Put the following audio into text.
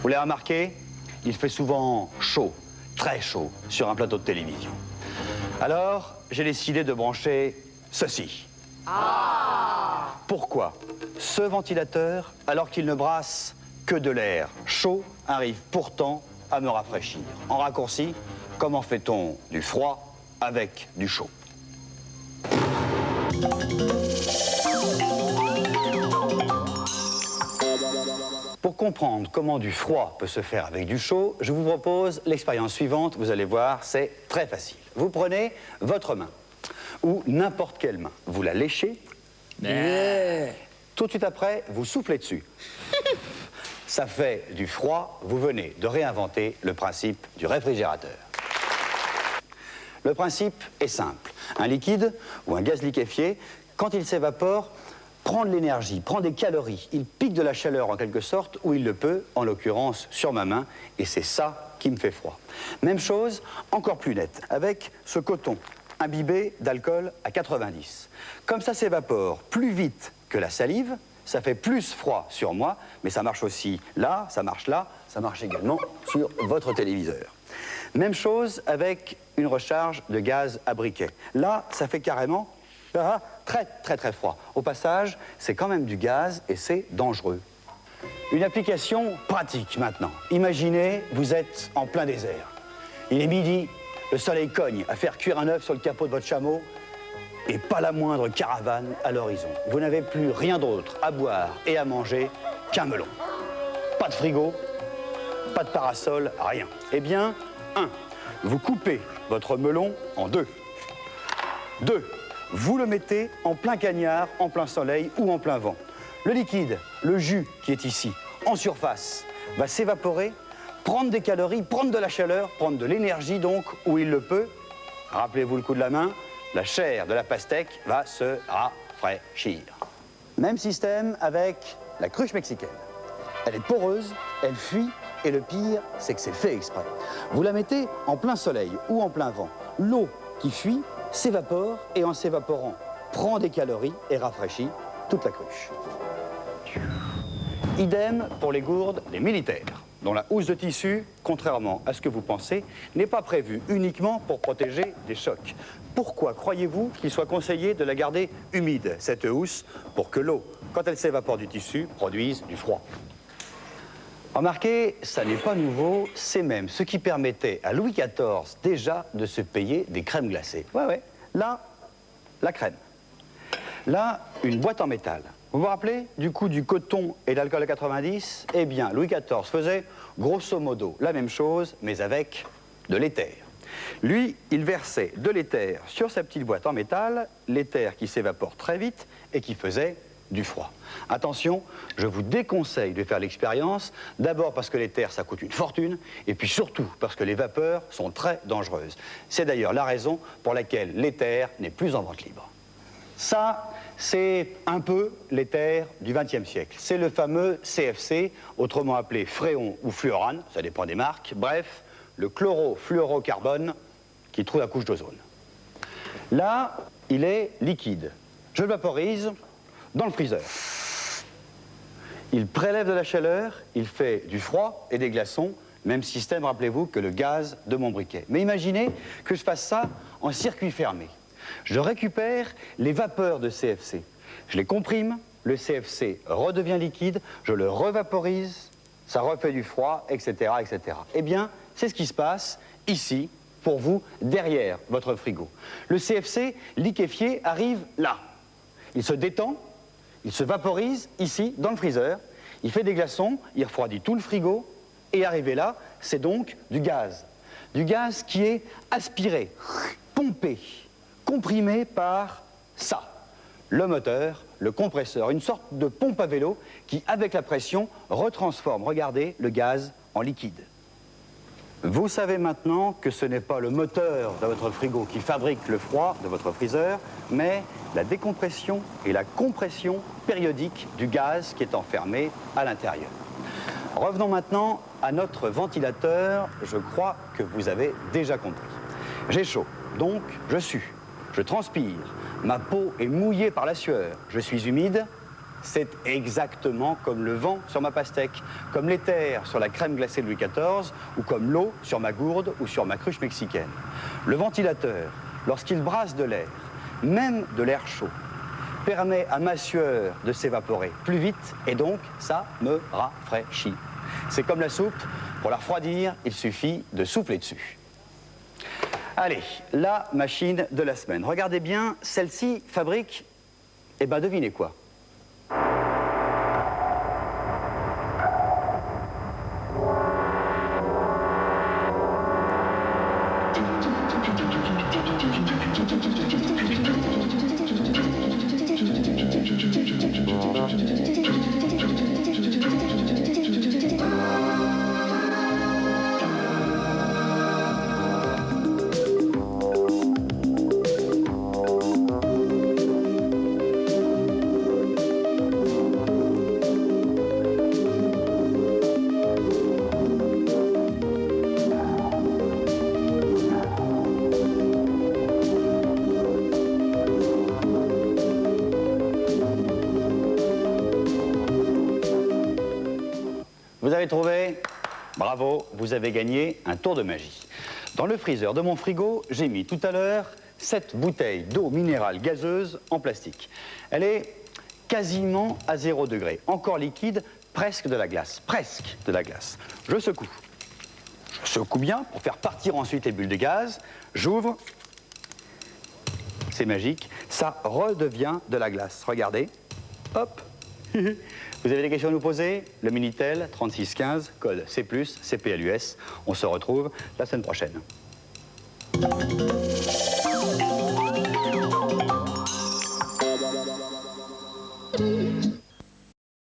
Vous l'avez remarqué, il fait souvent chaud, très chaud, sur un plateau de télévision. Alors, j'ai décidé de brancher ceci. Pourquoi ce ventilateur, alors qu'il ne brasse que de l'air chaud, arrive pourtant à me rafraîchir? En raccourci, comment fait-on du froid avec du chaud? Pour comprendre comment du froid peut se faire avec du chaud, je vous propose l'expérience suivante. Vous allez voir, c'est très facile. Vous prenez votre main, ou n'importe quelle main. Vous la léchez. Tout de suite après, vous soufflez dessus. Ça fait du froid. Vous venez de réinventer le principe du réfrigérateur. Le principe est simple. Un liquide ou un gaz liquéfié, quand il s'évapore, prend de l'énergie, prend des calories. Il pique de la chaleur en quelque sorte, où il le peut, en l'occurrence sur ma main, et c'est ça qui me fait froid. Même chose, encore plus nette, avec ce coton imbibé d'alcool à 90. Comme ça s'évapore plus vite que la salive, ça fait plus froid sur moi, mais ça marche aussi là, ça marche également sur votre téléviseur. Même chose avec une recharge de gaz à briquet. Là, ça fait carrément très froid. Au passage, c'est quand même du gaz et c'est dangereux. Une application pratique maintenant. Imaginez, vous êtes en plein désert. Il est midi, le soleil cogne à faire cuire un œuf sur le capot de votre chameau et pas la moindre caravane à l'horizon. Vous n'avez plus rien d'autre à boire et à manger qu'un melon. Pas de frigo, pas de parasol, rien. Eh bien, 1. Vous coupez votre melon en 2. 2. Vous le mettez en plein cagnard, en plein soleil ou en plein vent. Le liquide, le jus qui est ici, en surface, va s'évaporer, prendre des calories, prendre de la chaleur, prendre de l'énergie donc, où il le peut. Rappelez-vous le coup de la main, la chair de la pastèque va se rafraîchir. Même système avec la cruche mexicaine. Elle est poreuse, elle fuit, et le pire, c'est que c'est fait exprès. Vous la mettez en plein soleil ou en plein vent. L'eau qui fuit s'évapore et en s'évaporant, prend des calories et rafraîchit toute la cruche. Idem pour les gourdes des militaires, dont la housse de tissu, contrairement à ce que vous pensez, n'est pas prévue uniquement pour protéger des chocs. Pourquoi croyez-vous qu'il soit conseillé de la garder humide, cette housse, pour que l'eau, quand elle s'évapore du tissu, produise du froid? Remarquez, ça n'est pas nouveau, c'est même ce qui permettait à Louis XIV déjà de se payer des crèmes glacées. Ouais. Là, la crème. Là, une boîte en métal. Vous vous rappelez du coup du coton et de l'alcool à 90? Eh bien, Louis XIV faisait grosso modo la même chose, mais avec de l'éther. Lui, il versait de l'éther sur sa petite boîte en métal, l'éther qui s'évapore très vite et qui faisait du froid. Attention, je vous déconseille de faire l'expérience, d'abord parce que l'éther, ça coûte une fortune, et puis surtout parce que les vapeurs sont très dangereuses. C'est d'ailleurs la raison pour laquelle l'éther n'est plus en vente libre. Ça, c'est un peu l'éther du XXe siècle. C'est le fameux CFC, autrement appelé fréon ou fluorane, ça dépend des marques. Bref, le chlorofluorocarbone qui trouve la couche d'ozone. Là, il est liquide. Je le vaporise dans le freezer. Il prélève de la chaleur, il fait du froid et des glaçons. Même système, rappelez-vous, que le gaz de mon briquet. Mais imaginez que je fasse ça en circuit fermé. Je récupère les vapeurs de CFC. Je les comprime, le CFC redevient liquide, je le revaporise, ça refait du froid, etc., etc. Eh bien, c'est ce qui se passe ici, pour vous, derrière votre frigo. Le CFC liquéfié arrive là. Il se détend, il se vaporise ici, dans le freezer, il fait des glaçons, il refroidit tout le frigo, et arrivé là, c'est donc du gaz. Du gaz qui est aspiré, pompé, comprimé par ça. Le moteur, le compresseur, une sorte de pompe à vélo qui, avec la pression, retransforme, regardez, le gaz en liquide. Vous savez maintenant que ce n'est pas le moteur de votre frigo qui fabrique le froid de votre freezer, mais la décompression et la compression périodique du gaz qui est enfermé à l'intérieur. Revenons maintenant à notre ventilateur. Je crois que vous avez déjà compris. J'ai chaud, donc je sue, je transpire, ma peau est mouillée par la sueur, je suis humide, c'est exactement comme le vent sur ma pastèque, comme l'éther sur la crème glacée de Louis XIV, ou comme l'eau sur ma gourde ou sur ma cruche mexicaine. Le ventilateur, lorsqu'il brasse de l'air, même de l'air chaud, permet à ma sueur de s'évaporer plus vite et donc ça me rafraîchit. C'est comme la soupe, pour la refroidir, il suffit de souffler dessus. Allez, la machine de la semaine. Regardez bien, celle-ci fabrique, eh ben devinez quoi? Vous avez trouvé? Bravo, vous avez gagné un tour de magie. Dans le freezer de mon frigo, j'ai mis tout à l'heure 7 bouteilles d'eau minérale gazeuse en plastique. Elle est quasiment à 0 degré, encore liquide, presque de la glace, presque de la glace. Je secoue. Je secoue bien pour faire partir ensuite les bulles de gaz. J'ouvre. C'est magique. Ça redevient de la glace. Regardez. Hop. Vous avez des questions à nous poser? Le Minitel 3615, code C+, CPLUS. On se retrouve la semaine prochaine.